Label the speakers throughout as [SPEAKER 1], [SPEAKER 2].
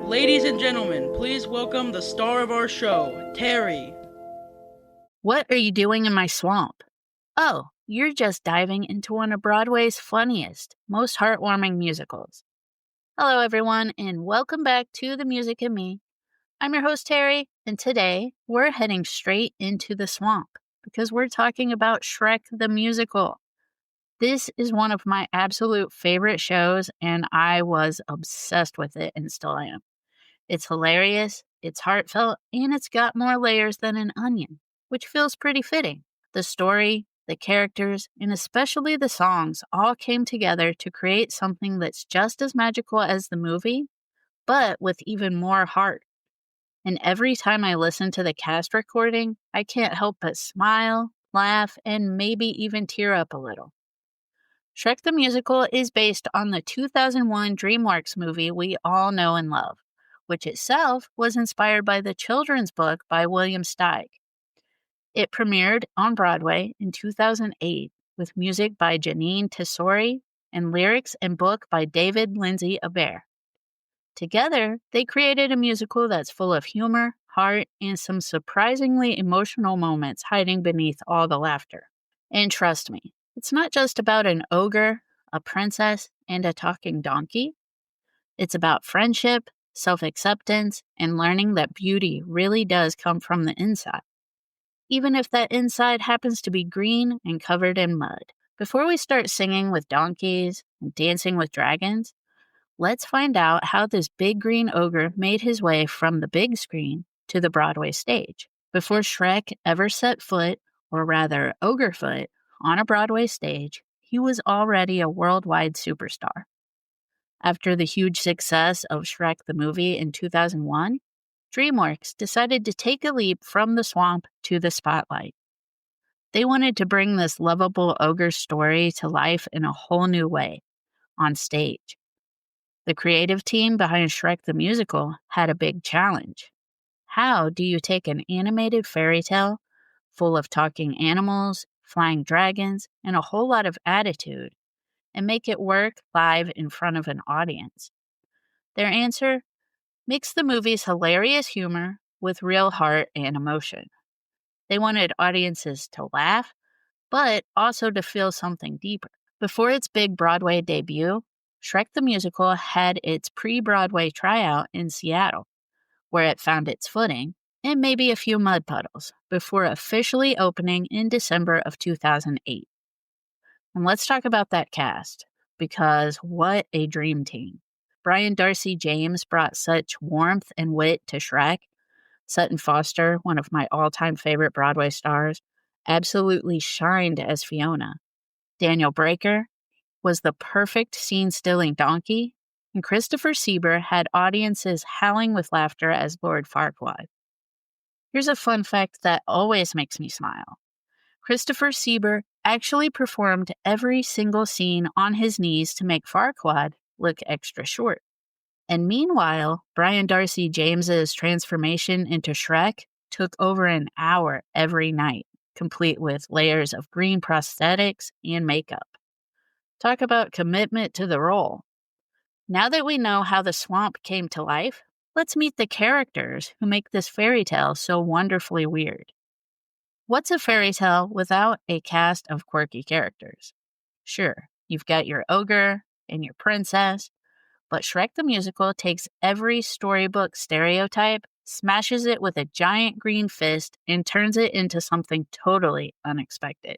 [SPEAKER 1] Ladies and gentlemen, please welcome the star of our show, Terry.
[SPEAKER 2] What are you doing in my swamp? Oh, you're just diving into one of Broadway's funniest, most heartwarming musicals. Hello, everyone, and welcome back to The Music and Me. I'm your host, Terry, and today we're heading straight into the swamp because we're talking about Shrek the Musical. This is one of my absolute favorite shows, and I was obsessed with it and still am. It's hilarious, it's heartfelt, and it's got more layers than an onion, which feels pretty fitting. The story, the characters, and especially the songs all came together to create something that's just as magical as the movie, but with even more heart. And every time I listen to the cast recording, I can't help but smile, laugh, and maybe even tear up a little. Shrek the Musical is based on the 2001 DreamWorks movie we all know and love, which itself was inspired by the children's book by William Steig. It premiered on Broadway in 2008 with music by Janine Tesori and lyrics and book by David Lindsay Abaire. Together, they created a musical that's full of humor, heart, and some surprisingly emotional moments hiding beneath all the laughter. And trust me, it's not just about an ogre, a princess, and a talking donkey. It's about friendship, self-acceptance, and learning that beauty really does come from the inside, even if that inside happens to be green and covered in mud. Before we start singing with donkeys and dancing with dragons, let's find out how this big green ogre made his way from the big screen to the Broadway stage. Before Shrek ever set foot, or rather ogre foot, on a Broadway stage, he was already a worldwide superstar. After the huge success of Shrek the movie in 2001, DreamWorks decided to take a leap from the swamp to the spotlight. They wanted to bring this lovable ogre story to life in a whole new way, on stage. The creative team behind Shrek the Musical had a big challenge. How do you take an animated fairy tale full of talking animals, flying dragons, and a whole lot of attitude, and make it work live in front of an audience? Their answer? Mix the movie's hilarious humor with real heart and emotion. They wanted audiences to laugh, but also to feel something deeper. Before its big Broadway debut, Shrek the Musical had its pre-Broadway tryout in Seattle, where it found its footing, and maybe a few mud puddles, before officially opening in December of 2008. And let's talk about that cast, because what a dream team. Brian Darcy James brought such warmth and wit to Shrek. Sutton Foster, one of my all-time favorite Broadway stars, absolutely shined as Fiona. Daniel Breaker was the perfect scene-stealing donkey, and Christopher Sieber had audiences howling with laughter as Lord Farquaad. Here's a fun fact that always makes me smile. Christopher Sieber actually performed every single scene on his knees to make Farquaad look extra short. And meanwhile, Brian Darcy James's transformation into Shrek took over an hour every night, complete with layers of green prosthetics and makeup. Talk about commitment to the role. Now that we know how the swamp came to life, let's meet the characters who make this fairy tale so wonderfully weird. What's a fairy tale without a cast of quirky characters? Sure, you've got your ogre and your princess, but Shrek the Musical takes every storybook stereotype, smashes it with a giant green fist, and turns it into something totally unexpected.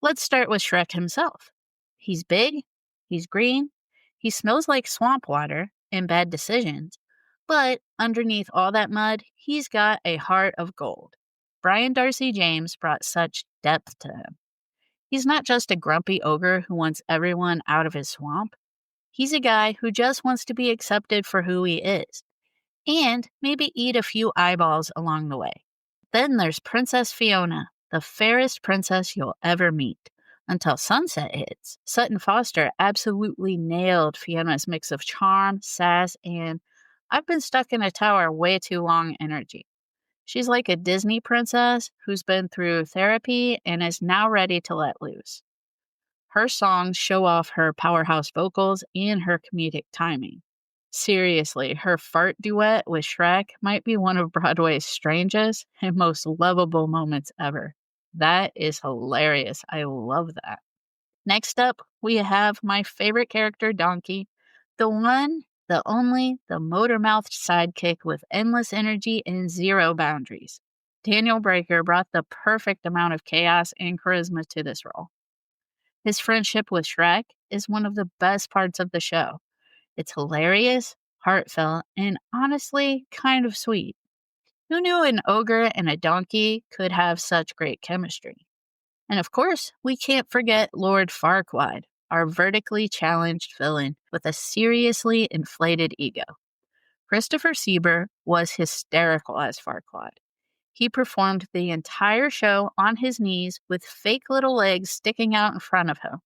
[SPEAKER 2] Let's start with Shrek himself. He's big, he's green, he smells like swamp water and bad decisions, but underneath all that mud, he's got a heart of gold. Brian Darcy James brought such depth to him. He's not just a grumpy ogre who wants everyone out of his swamp. He's a guy who just wants to be accepted for who he is, and maybe eat a few eyeballs along the way. Then there's Princess Fiona, the fairest princess you'll ever meet. Until sunset hits, Sutton Foster absolutely nailed Fiona's mix of charm, sass, and I've been stuck in a tower way too long energy. She's like a Disney princess who's been through therapy and is now ready to let loose. Her songs show off her powerhouse vocals and her comedic timing. Seriously, her fart duet with Shrek might be one of Broadway's strangest and most lovable moments ever. That is hilarious. I love that. Next up, we have my favorite character, Donkey, the one, the only, the motor-mouthed sidekick with endless energy and zero boundaries. Daniel Breaker brought the perfect amount of chaos and charisma to this role. His friendship with Shrek is one of the best parts of the show. It's hilarious, heartfelt, and honestly kind of sweet. Who knew an ogre and a donkey could have such great chemistry? And of course, we can't forget Lord Farquaad, our vertically challenged villain with a seriously inflated ego. Christopher Sieber was hysterical as Farquaad. He performed the entire show on his knees with fake little legs sticking out in front of him.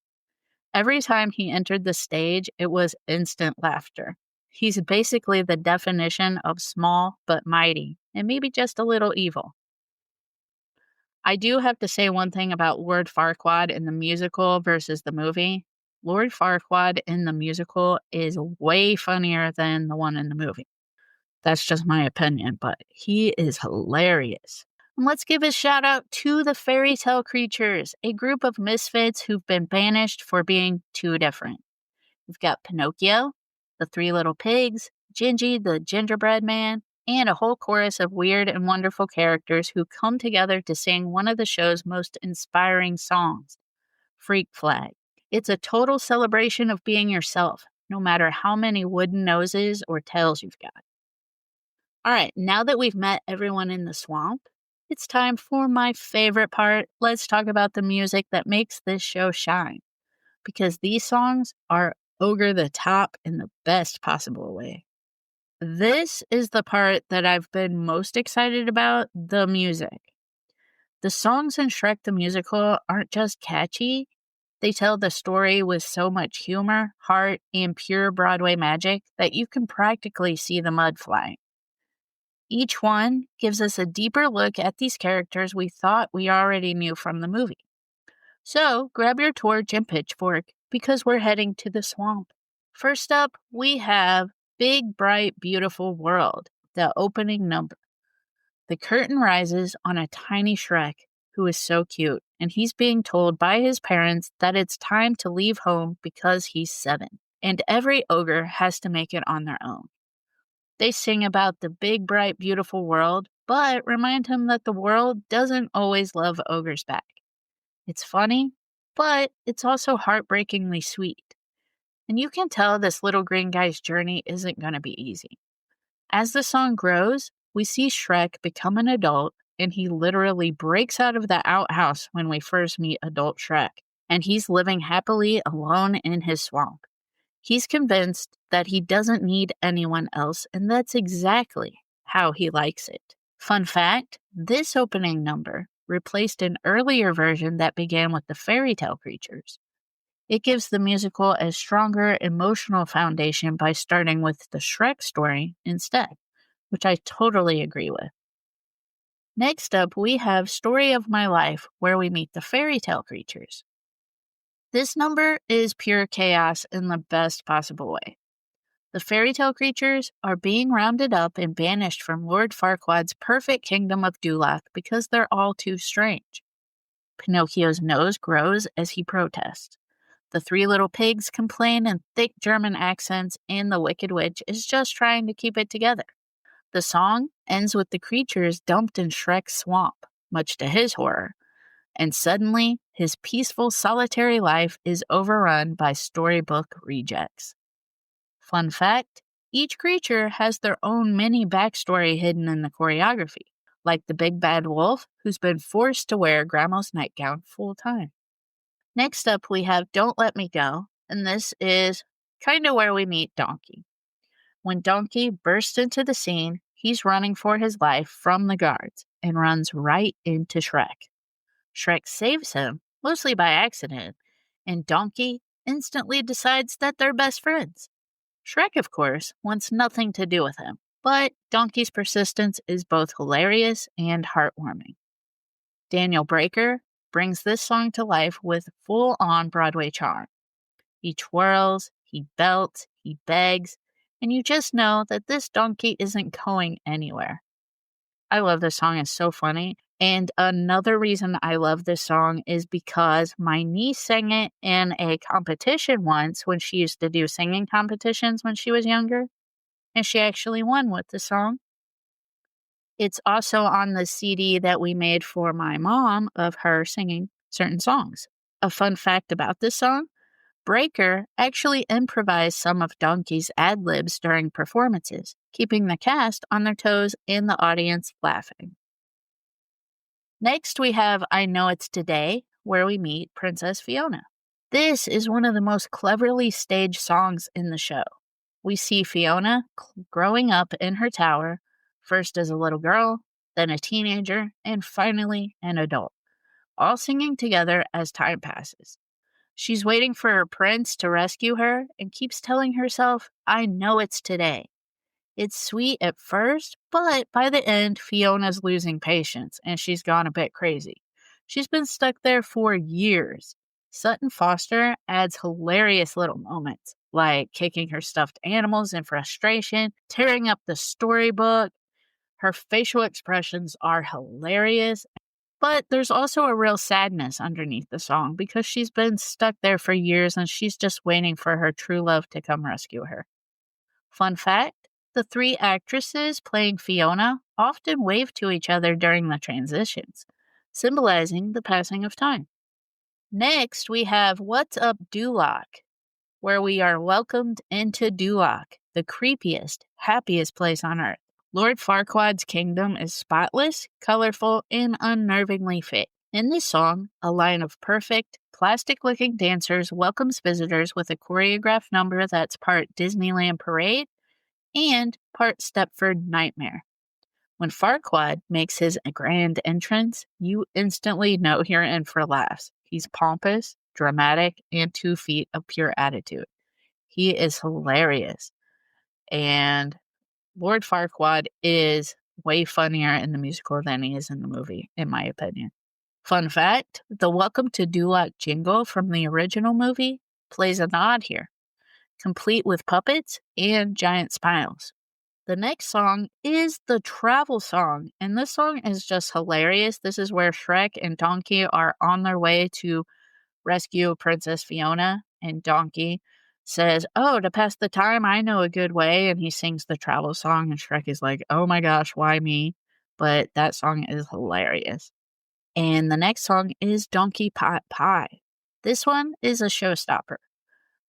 [SPEAKER 2] Every time he entered the stage, it was instant laughter. He's basically the definition of small but mighty, and maybe just a little evil. I do have to say one thing about Lord Farquaad in the musical versus the movie. Lord Farquaad in the musical is way funnier than the one in the movie. That's just my opinion, but he is hilarious. And let's give a shout out to the fairy tale creatures, a group of misfits who've been banished for being too different. We've got Pinocchio, the Three Little Pigs, Gingy the gingerbread man, and a whole chorus of weird and wonderful characters who come together to sing one of the show's most inspiring songs, Freak Flag. It's a total celebration of being yourself, no matter how many wooden noses or tails you've got. All right, now that we've met everyone in the swamp, it's time for my favorite part. Let's talk about the music that makes this show shine. Because these songs are over the top in the best possible way. This is the part that I've been most excited about, the music. The songs in Shrek the Musical aren't just catchy, they tell the story with so much humor, heart, and pure Broadway magic that you can practically see the mud flying. Each one gives us a deeper look at these characters we thought we already knew from the movie. So grab your torch and pitchfork because we're heading to the swamp. First up, we have Big, Bright, Beautiful World, the opening number. The curtain rises on a tiny Shrek who is so cute, and he's being told by his parents that it's time to leave home because he's 7, and every ogre has to make it on their own. They sing about the big, bright, beautiful world, but remind him that the world doesn't always love ogres back. It's funny, but it's also heartbreakingly sweet. And you can tell this little green guy's journey isn't going to be easy. As the song grows, we see Shrek become an adult, and he literally breaks out of the outhouse when we first meet adult Shrek, and he's living happily alone in his swamp. He's convinced that he doesn't need anyone else, and that's exactly how he likes it. Fun fact, this opening number replaced an earlier version that began with the fairy tale creatures. It gives the musical a stronger emotional foundation by starting with the Shrek story instead, which I totally agree with. Next up, we have Story of My Life, where we meet the fairy tale creatures. This number is pure chaos in the best possible way. The fairy tale creatures are being rounded up and banished from Lord Farquaad's perfect kingdom of Duloc because they're all too strange. Pinocchio's nose grows as he protests. The Three Little Pigs complain in thick German accents, and the Wicked Witch is just trying to keep it together. The song ends with the creatures dumped in Shrek's swamp, much to his horror, and suddenly his peaceful, solitary life is overrun by storybook rejects. Fun fact, each creature has their own mini backstory hidden in the choreography, like the big bad wolf who's been forced to wear Grandma's nightgown full time. Next up, we have Don't Let Me Go, and this is kind of where we meet Donkey. When Donkey bursts into the scene, he's running for his life from the guards and runs right into Shrek. Shrek saves him, mostly by accident, and Donkey instantly decides that they're best friends. Shrek, of course, wants nothing to do with him, but Donkey's persistence is both hilarious and heartwarming. Daniel Breaker brings this song to life with full-on Broadway charm. He twirls, he belts, he begs, and you just know that this donkey isn't going anywhere. I love this song. It's so funny. And another reason I love this song is because my niece sang it in a competition once when she used to do singing competitions when she was younger, and she actually won with the song. It's also on the CD that we made for my mom of her singing certain songs. A fun fact about this song, Breaker actually improvised some of Donkey's ad-libs during performances, keeping the cast on their toes and the audience laughing. Next, we have I Know It's Today, where we meet Princess Fiona. This is one of the most cleverly staged songs in the show. We see Fiona growing up in her tower, first as a little girl, then a teenager, and finally an adult, all singing together as time passes. She's waiting for her prince to rescue her and keeps telling herself, I know it's today. It's sweet at first, but by the end, Fiona's losing patience and she's gone a bit crazy. She's been stuck there for years. Sutton Foster adds hilarious little moments, like kicking her stuffed animals in frustration, tearing up the storybook. Her facial expressions are hilarious, but there's also a real sadness underneath the song because she's been stuck there for years and she's just waiting for her true love to come rescue her. Fun fact, the three actresses playing Fiona often wave to each other during the transitions, symbolizing the passing of time. Next, we have What's Up Duloc, where we are welcomed into Duloc, the creepiest, happiest place on Earth. Lord Farquaad's kingdom is spotless, colorful, and unnervingly fit. In this song, a line of perfect, plastic-looking dancers welcomes visitors with a choreographed number that's part Disneyland Parade and part Stepford Nightmare. When Farquaad makes his grand entrance, you instantly know you're in for laughs. He's pompous, dramatic, and 2 feet of pure attitude. He is hilarious. And Lord Farquaad is way funnier in the musical than he is in the movie, in my opinion. Fun fact, the Welcome to Duloc jingle from the original movie plays a nod here, complete with puppets and giant smiles. The next song is the travel song, and this song is just hilarious. This is where Shrek and Donkey are on their way to rescue Princess Fiona, and Donkey says, oh, to pass the time, I know a good way, and he sings the travel song, and Shrek is like, oh my gosh, why me? But that song is hilarious. And the next song is Donkey Pot Pie. This one is a showstopper.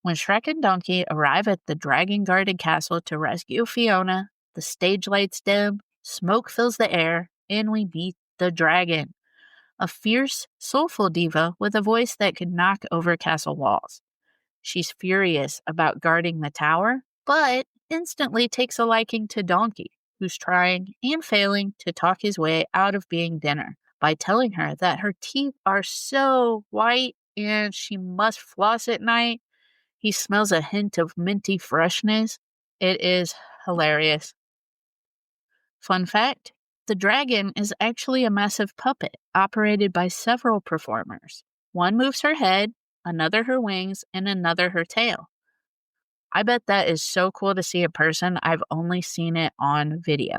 [SPEAKER 2] When Shrek and Donkey arrive at the dragon-guarded castle to rescue Fiona, the stage lights dim, smoke fills the air, and we meet the dragon, a fierce, soulful diva with a voice that could knock over castle walls. She's furious about guarding the tower, but instantly takes a liking to Donkey, who's trying and failing to talk his way out of being dinner by telling her that her teeth are so white and she must floss at night. He smells a hint of minty freshness. It is hilarious. Fun fact, the dragon is actually a massive puppet operated by several performers. One moves her head, another her wings, and another her tail. I bet that is so cool to see in person. I've only seen it on video.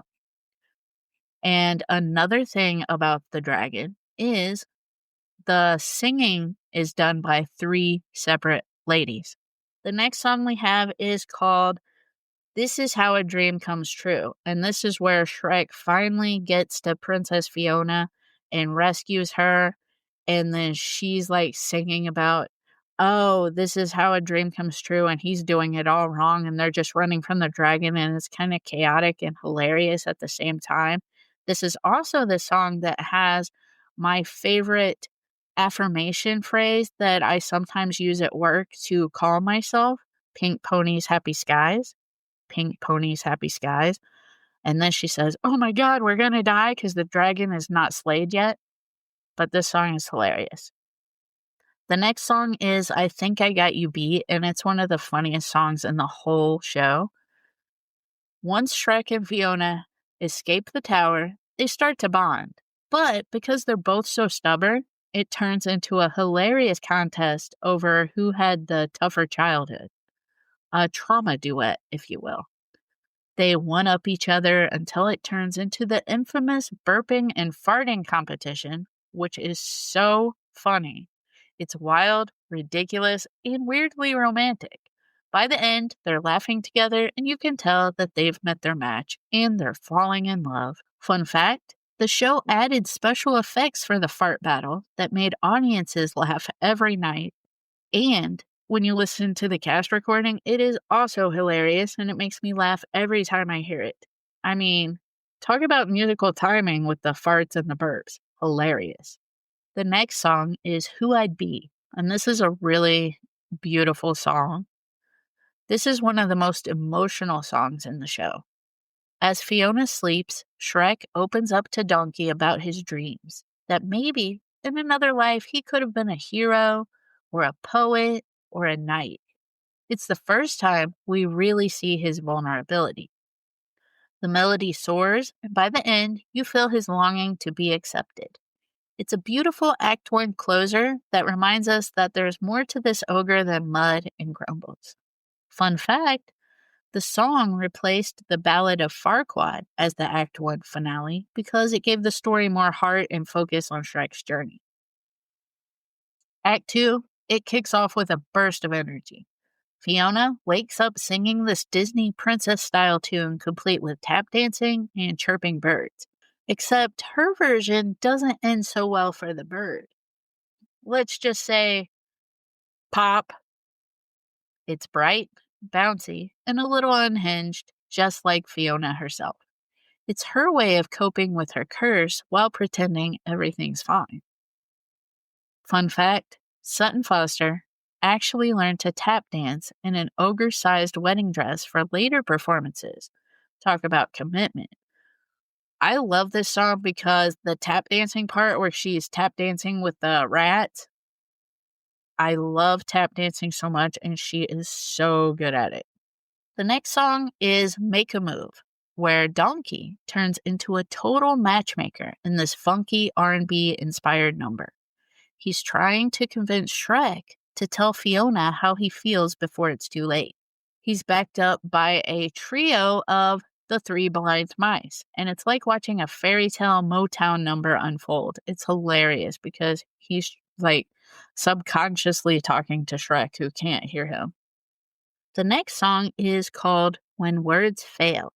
[SPEAKER 2] And another thing about the dragon is the singing is done by 3 separate ladies. The next song we have is called This Is How a Dream Comes True. And this is where Shrek finally gets to Princess Fiona and rescues her. And then she's like singing about, oh, this is how a dream comes true. And he's doing it all wrong. And they're just running from the dragon. And it's kind of chaotic and hilarious at the same time. This is also the song that has my favorite affirmation phrase that I sometimes use at work to calm myself. Pink ponies, happy skies. Pink ponies, happy skies. And then she says, oh my God, we're going to die because the dragon is not slayed yet. But this song is hilarious. The next song is I Think I Got You Beat, and it's one of the funniest songs in the whole show. Once Shrek and Fiona escape the tower, they start to bond. But because they're both so stubborn, it turns into a hilarious contest over who had the tougher childhood. A trauma duet, if you will. They one-up each other until it turns into the infamous burping and farting competition, which is so funny. It's wild, ridiculous, and weirdly romantic. By the end, they're laughing together, and you can tell that they've met their match and they're falling in love. Fun fact, the show added special effects for the fart battle that made audiences laugh every night. And when you listen to the cast recording, it is also hilarious and it makes me laugh every time I hear it. I mean, talk about musical timing with the farts and the burps. Hilarious. The next song is Who I'd Be, and this is a really beautiful song. This is one of the most emotional songs in the show. As Fiona sleeps, Shrek opens up to Donkey about his dreams, that maybe in another life he could have been a hero, or a poet, or a knight. It's the first time we really see his vulnerability. The melody soars, and by the end, you feel his longing to be accepted. It's a beautiful Act 1 closer that reminds us that there's more to this ogre than mud and grumbles. Fun fact, the song replaced the Ballad of Farquaad as the Act 1 finale because it gave the story more heart and focus on Shrek's journey. Act 2, it kicks off with a burst of energy. Fiona wakes up singing this Disney princess-style tune complete with tap dancing and chirping birds. Except her version doesn't end so well for the bird. Let's just say, pop. It's bright, bouncy, and a little unhinged, just like Fiona herself. It's her way of coping with her curse while pretending everything's fine. Fun fact, Sutton Foster actually learned to tap dance in an ogre-sized wedding dress for later performances. Talk about commitment. I love this song because the tap dancing part where she's tap dancing with the rats, I love tap dancing so much and she is so good at it. The next song is Make a Move, where Donkey turns into a total matchmaker in this funky R&B inspired number. He's trying to convince Shrek to tell Fiona how he feels before it's too late. He's backed up by a trio of the Three Blind Mice, and it's like watching a fairy tale Motown number unfold. It's hilarious because he's like subconsciously talking to Shrek who can't hear him. The next song is called When Words Fail.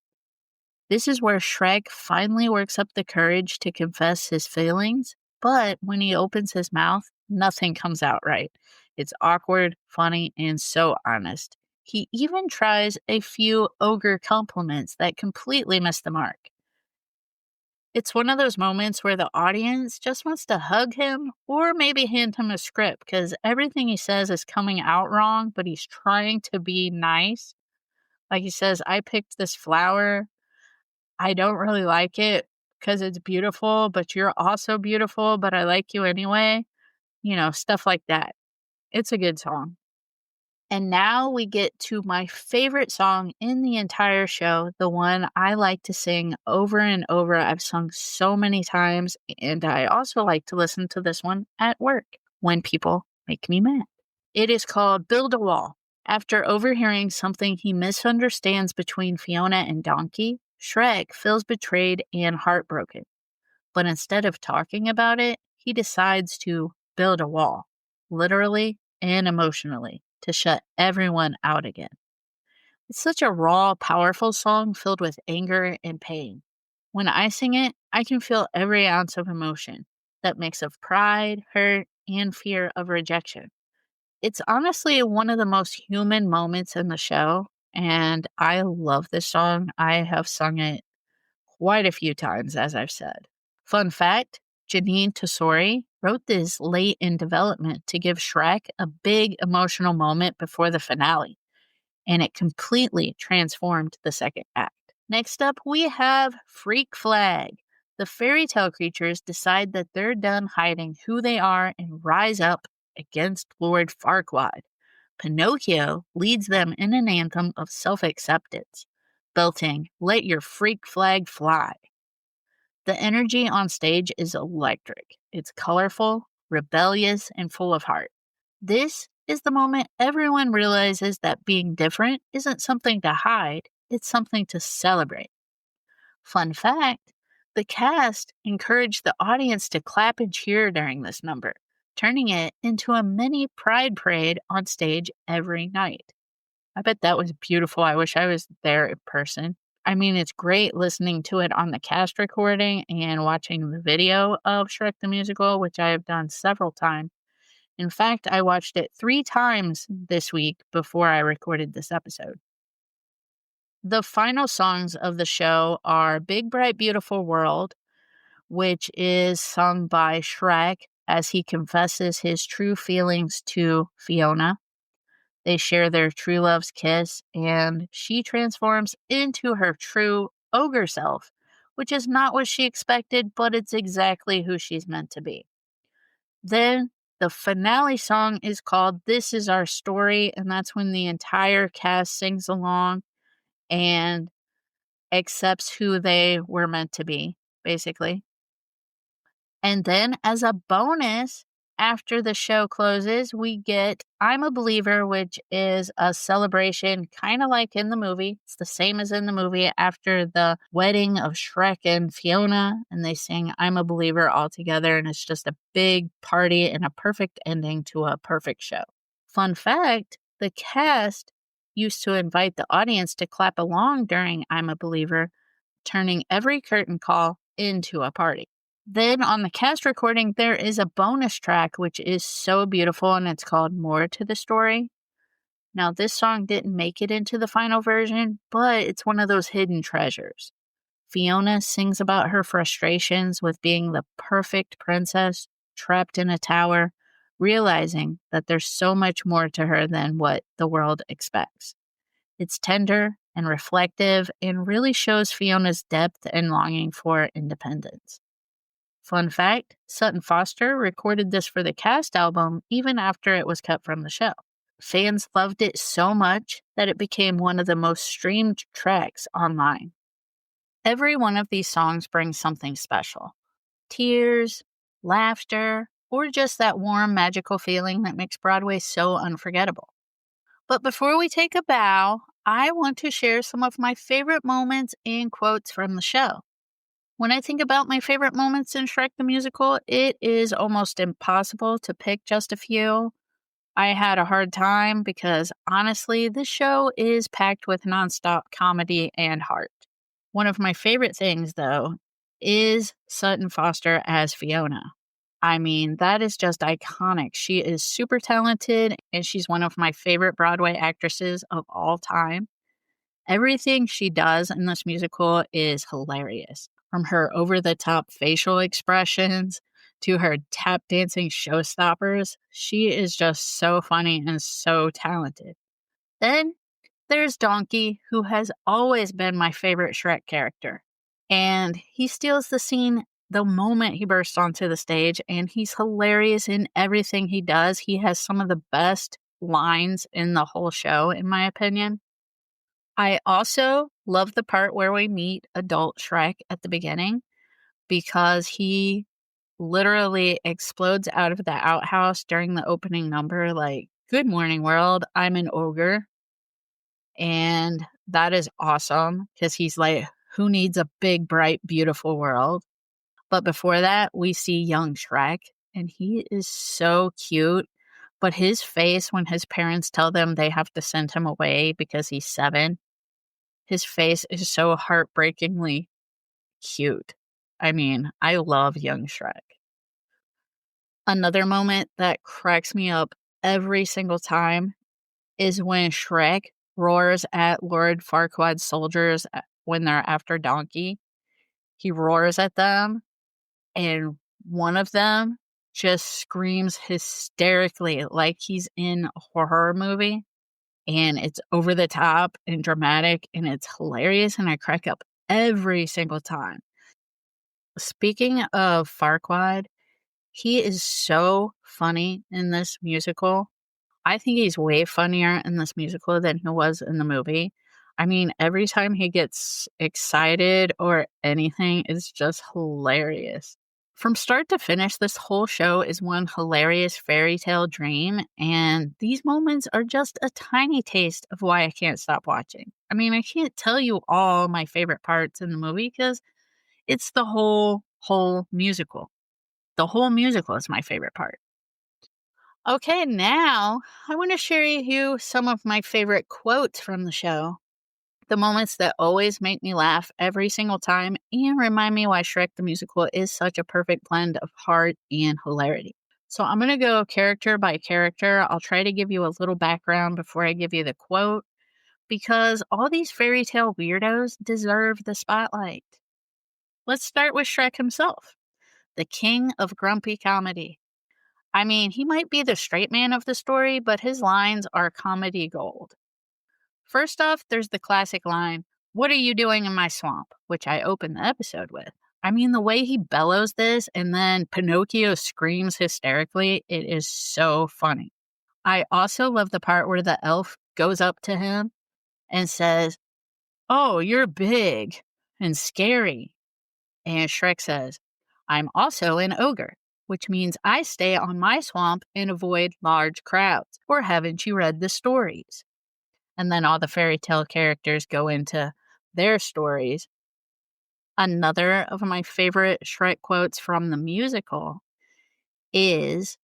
[SPEAKER 2] This is where Shrek finally works up the courage to confess his feelings, but when he opens his mouth, nothing comes out right. It's awkward, funny, and so honest. He even tries a few ogre compliments that completely miss the mark. It's one of those moments where the audience just wants to hug him or maybe hand him a script because everything he says is coming out wrong, but he's trying to be nice. Like he says, I picked this flower. I don't really like it because it's beautiful, but you're also beautiful, but I like you anyway. You know, stuff like that. It's a good song. And now we get to my favorite song in the entire show, the one I like to sing over and over. I've sung so many times, and I also like to listen to this one at work when people make me mad. It is called Build a Wall. After overhearing something he misunderstands between Fiona and Donkey, Shrek feels betrayed and heartbroken. But instead of talking about it, he decides to build a wall, literally and emotionally, to shut everyone out again. It's such a raw, powerful song filled with anger and pain. When I sing it, I can feel every ounce of emotion, that mix of pride, hurt, and fear of rejection. It's honestly one of the most human moments in the show, and I love this song. I have sung it quite a few times, as I've said. Fun fact, Janine Tesori wrote this late in development to give Shrek a big emotional moment before the finale, and it completely transformed the second act. Next up, we have Freak Flag. The fairy tale creatures decide that they're done hiding who they are and rise up against Lord Farquaad. Pinocchio leads them in an anthem of self-acceptance, belting, "Let your freak flag fly." The energy on stage is electric. It's colorful, rebellious, and full of heart. This is the moment everyone realizes that being different isn't something to hide, it's something to celebrate. Fun fact, the cast encouraged the audience to clap and cheer during this number, turning it into a mini pride parade on stage every night. I bet that was beautiful. I wish I was there in person. I mean, it's great listening to it on the cast recording and watching the video of Shrek the Musical, which I have done several times. In fact, I watched it 3 times this week before I recorded this episode. The final songs of the show are Big Bright Beautiful World, which is sung by Shrek as he confesses his true feelings to Fiona. They share their true love's kiss, and she transforms into her true ogre self, which is not what she expected, but it's exactly who she's meant to be. Then the finale song is called This Is Our Story, and that's when the entire cast sings along and accepts who they were meant to be, basically. And then, as a bonus, after the show closes, we get I'm a Believer, which is a celebration kind of like in the movie. It's the same as in the movie after the wedding of Shrek and Fiona, and they sing I'm a Believer all together, and it's just a big party and a perfect ending to a perfect show. Fun fact, the cast used to invite the audience to clap along during I'm a Believer, turning every curtain call into a party. Then on the cast recording, there is a bonus track, which is so beautiful, and it's called More to the Story. Now, this song didn't make it into the final version, but it's one of those hidden treasures. Fiona sings about her frustrations with being the perfect princess trapped in a tower, realizing that there's so much more to her than what the world expects. It's tender and reflective and really shows Fiona's depth and longing for independence. Fun fact, Sutton Foster recorded this for the cast album even after it was cut from the show. Fans loved it so much that it became one of the most streamed tracks online. Every one of these songs brings something special. Tears, laughter, or just that warm, magical feeling that makes Broadway so unforgettable. But before we take a bow, I want to share some of my favorite moments and quotes from the show. When I think about my favorite moments in Shrek the Musical, it is almost impossible to pick just a few. I had a hard time because, honestly, this show is packed with nonstop comedy and heart. One of my favorite things, though, is Sutton Foster as Fiona. I mean, that is just iconic. She is super talented, and she's one of my favorite Broadway actresses of all time. Everything she does in this musical is hilarious. From her over-the-top facial expressions to her tap dancing showstoppers, she is just so funny and so talented. Then there's Donkey, who has always been my favorite Shrek character. And he steals the scene the moment he bursts onto the stage, and he's hilarious in everything he does. He has some of the best lines in the whole show, in my opinion. I also love the part where we meet adult Shrek at the beginning because he literally explodes out of the outhouse during the opening number like, "Good morning, world, I'm an ogre." And that is awesome because he's like, who needs a big, bright, beautiful world? But before that, we see young Shrek, and he is so cute. But his face when his parents tell them they have to send him away because he's 7, his face is so heartbreakingly cute. I mean, I love young Shrek. Another moment that cracks me up every single time is when Shrek roars at Lord Farquaad's soldiers when they're after Donkey. He roars at them, and one of them just screams hysterically like he's in a horror movie. And it's over the top and dramatic, and it's hilarious, and I crack up every single time. Speaking of Farquaad, he is so funny in this musical. I think he's way funnier in this musical than he was in the movie. I mean, every time he gets excited or anything, it's just hilarious. From start to finish, this whole show is one hilarious fairy tale dream, and these moments are just a tiny taste of why I can't stop watching. I mean, I can't tell you all my favorite parts in the movie because it's the whole musical. The whole musical is my favorite part. Okay, now I want to share with you some of my favorite quotes from the show. The moments that always make me laugh every single time and remind me why Shrek the Musical is such a perfect blend of heart and hilarity. So I'm going to go character by character. I'll try to give you a little background before I give you the quote because all these fairy tale weirdos deserve the spotlight. Let's start with Shrek himself, the king of grumpy comedy. I mean, he might be the straight man of the story, but his lines are comedy gold. First off, there's the classic line, "What are you doing in my swamp?" which I opened the episode with. I mean, the way he bellows this and then Pinocchio screams hysterically, it is so funny. I also love the part where the elf goes up to him and says, "Oh, you're big and scary." And Shrek says, "I'm also an ogre, which means I stay on my swamp and avoid large crowds. Or haven't you read the stories?" And then all the fairy tale characters go into their stories. Another of my favorite Shrek quotes from the musical is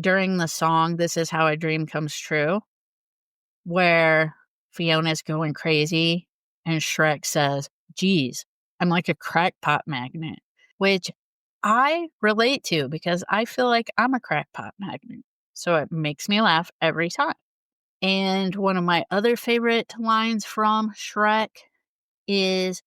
[SPEAKER 2] during the song This Is How a Dream Comes True, where Fiona's going crazy and Shrek says, "Geez, I'm like a crackpot magnet," which I relate to because I feel like I'm a crackpot magnet. So it makes me laugh every time. And one of my other favorite lines from Shrek is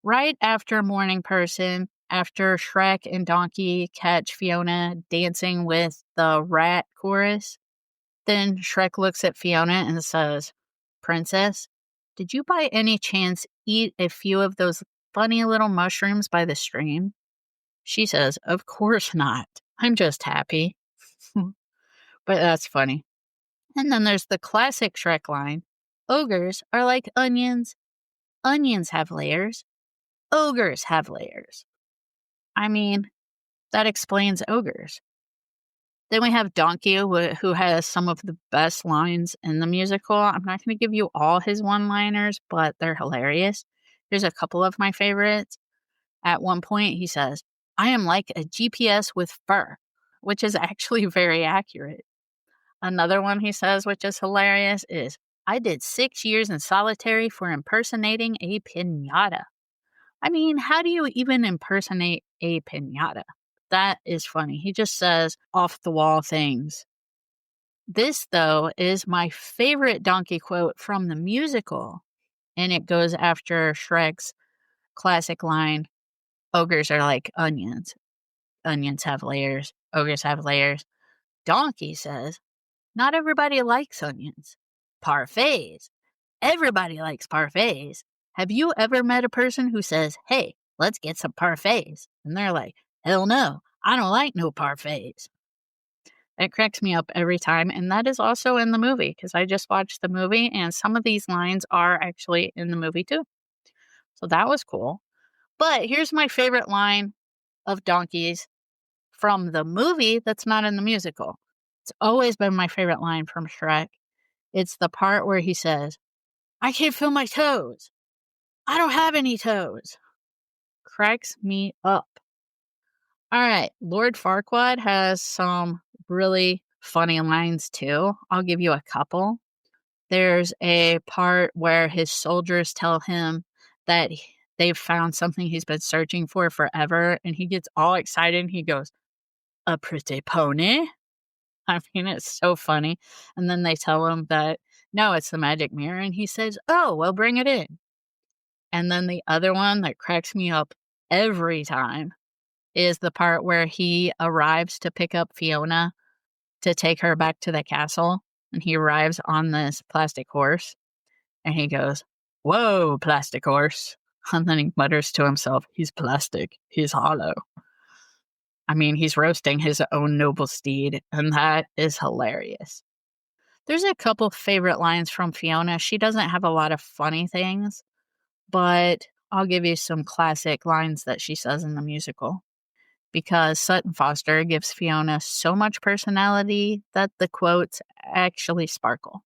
[SPEAKER 2] right after Morning Person, after Shrek and Donkey catch Fiona dancing with the rat chorus, then Shrek looks at Fiona and says, "Princess, did you by any chance eat a few of those funny little mushrooms by the stream?" She says, "Of course not. I'm just happy." But that's funny. And then there's the classic Shrek line, "Ogres are like onions. Onions have layers. Ogres have layers." I mean, that explains ogres. Then we have Donkey, who has some of the best lines in the musical. I'm not going to give you all his one-liners, but they're hilarious. Here's a couple of my favorites. At one point, he says, "I am like a GPS with fur," which is actually very accurate. Another one he says, which is hilarious, is, "I did 6 years in solitary for impersonating a piñata." I mean, how do you even impersonate a piñata? That is funny. He just says off the wall things. This, though, is my favorite Donkey quote from the musical, and it goes after Shrek's classic line, "Ogres are like onions. Onions have layers. Ogres have layers." Donkey says, "Not everybody likes onions. Parfaits. Everybody likes parfaits. Have you ever met a person who says, 'Hey, let's get some parfaits'?" And they're like, "Hell no, I don't like no parfaits." It cracks me up every time. And that is also in the movie because I just watched the movie and some of these lines are actually in the movie too. So that was cool. But here's my favorite line of Donkey's from the movie that's not in the musical. It's always been my favorite line from Shrek. It's the part where he says, "I can't feel my toes. I don't have any toes." Cracks me up. All right, Lord Farquaad has some really funny lines too. I'll give you a couple. There's a part where his soldiers tell him that they've found something he's been searching for forever, and he gets all excited and he goes, "A pretty pony?" I mean, it's so funny. And then they tell him that, no, it's the magic mirror, and he says, "Oh, well, bring it in." And then the other one that cracks me up every time is the part where he arrives to pick up Fiona to take her back to the castle. And he arrives on this plastic horse and he goes, "Whoa, plastic horse." And then he mutters to himself, "He's plastic. He's hollow." I mean, he's roasting his own noble steed, and that is hilarious. There's a couple favorite lines from Fiona. She doesn't have a lot of funny things, but I'll give you some classic lines that she says in the musical. because Sutton Foster gives Fiona so much personality that the quotes actually sparkle.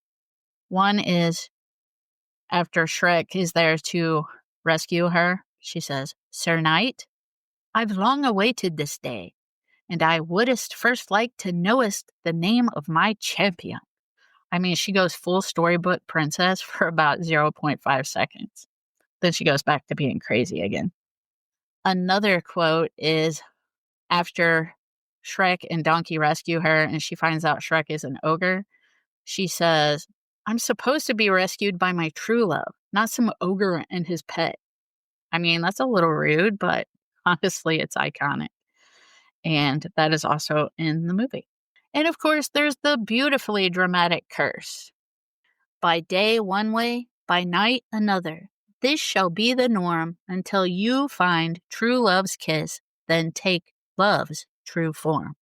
[SPEAKER 2] One is, after Shrek is there to rescue her, she says, "Sir Knight, I've long awaited this day, and I wouldest first like to knowest the name of my champion." I mean, she goes full storybook princess for about 0.5 seconds. Then she goes back to being crazy again. Another quote is after Shrek and Donkey rescue her and she finds out Shrek is an ogre. She says, "I'm supposed to be rescued by my true love, not some ogre and his pet." I mean, that's a little rude, but honestly, it's iconic. And that is also in the movie. And of course, there's the beautifully dramatic curse. "By day one way, by night another. This shall be the norm until you find true love's kiss, then take love's true form."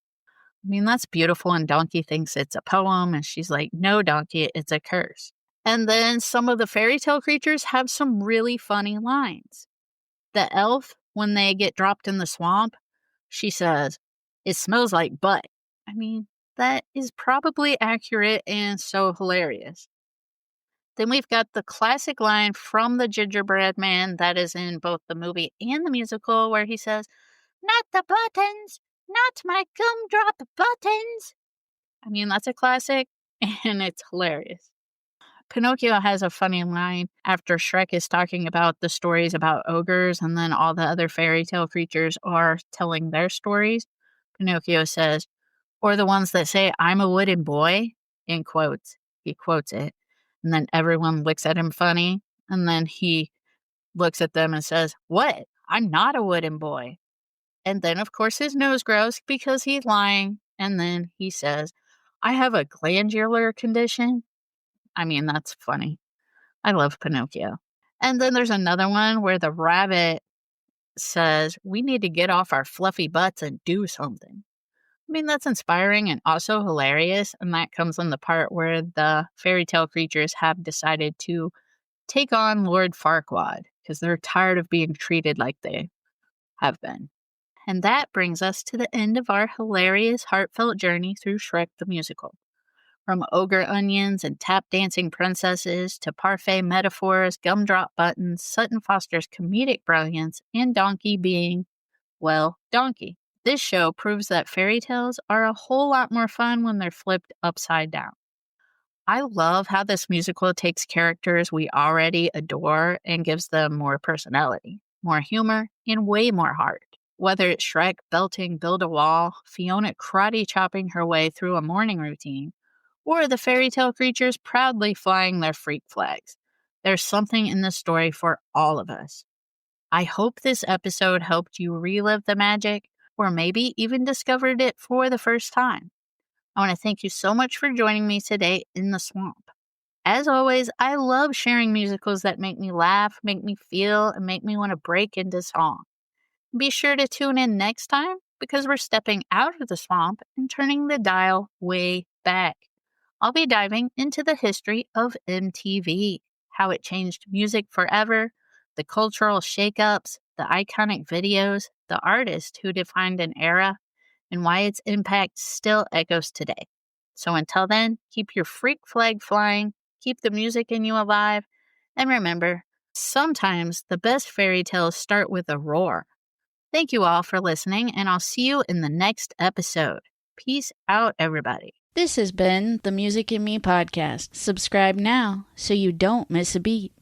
[SPEAKER 2] I mean, that's beautiful, and Donkey thinks it's a poem, and she's like, "No, Donkey, it's a curse." And then some of the fairy tale creatures have some really funny lines. The elf, when they get dropped in the swamp, she says, "It smells like butt." I mean, that is probably accurate and so hilarious. Then we've got the classic line from the Gingerbread Man that is in both the movie and the musical where he says, "Not the buttons, not my gumdrop buttons." I mean, that's a classic and it's hilarious. Pinocchio has a funny line after Shrek is talking about the stories about ogres and then all the other fairy tale creatures are telling their stories. Pinocchio says, "Or the ones that say, 'I'm a wooden boy,'" in quotes. He quotes it. And then everyone looks at him funny. And then he looks at them and says, "What? I'm not a wooden boy." And then, of course, his nose grows because he's lying. And then he says, "I have a glandular condition." I mean, that's funny. I love Pinocchio. And then there's another one where the rabbit says, "We need to get off our fluffy butts and do something." I mean, that's inspiring and also hilarious. And that comes in the part where the fairy tale creatures have decided to take on Lord Farquaad because they're tired of being treated like they have been. And that brings us to the end of our hilarious, heartfelt journey through Shrek the Musical. From ogre onions and tap dancing princesses to parfait metaphors, gumdrop buttons, Sutton Foster's comedic brilliance, and Donkey being, well, Donkey. This show proves that fairy tales are a whole lot more fun when they're flipped upside down. I love how this musical takes characters we already adore and gives them more personality, more humor, and way more heart. Whether it's Shrek belting Build a Wall, Fiona karate chopping her way through a morning routine, or the fairy tale creatures proudly flying their freak flags, there's something in the story for all of us. I hope this episode helped you relive the magic, or maybe even discovered it for the first time. I want to thank you so much for joining me today in the swamp. As always, I love sharing musicals that make me laugh, make me feel, and make me want to break into song. Be sure to tune in next time because we're stepping out of the swamp and turning the dial way back. I'll be diving into the history of MTV, how it changed music forever, the cultural shakeups, the iconic videos, the artists who defined an era, and why its impact still echoes today. So until then, keep your freak flag flying, keep the music in you alive, and remember, sometimes the best fairy tales start with a roar. Thank you all for listening, and I'll see you in the next episode. Peace out, everybody. This has been the Music in Me podcast. Subscribe now so you don't miss a beat.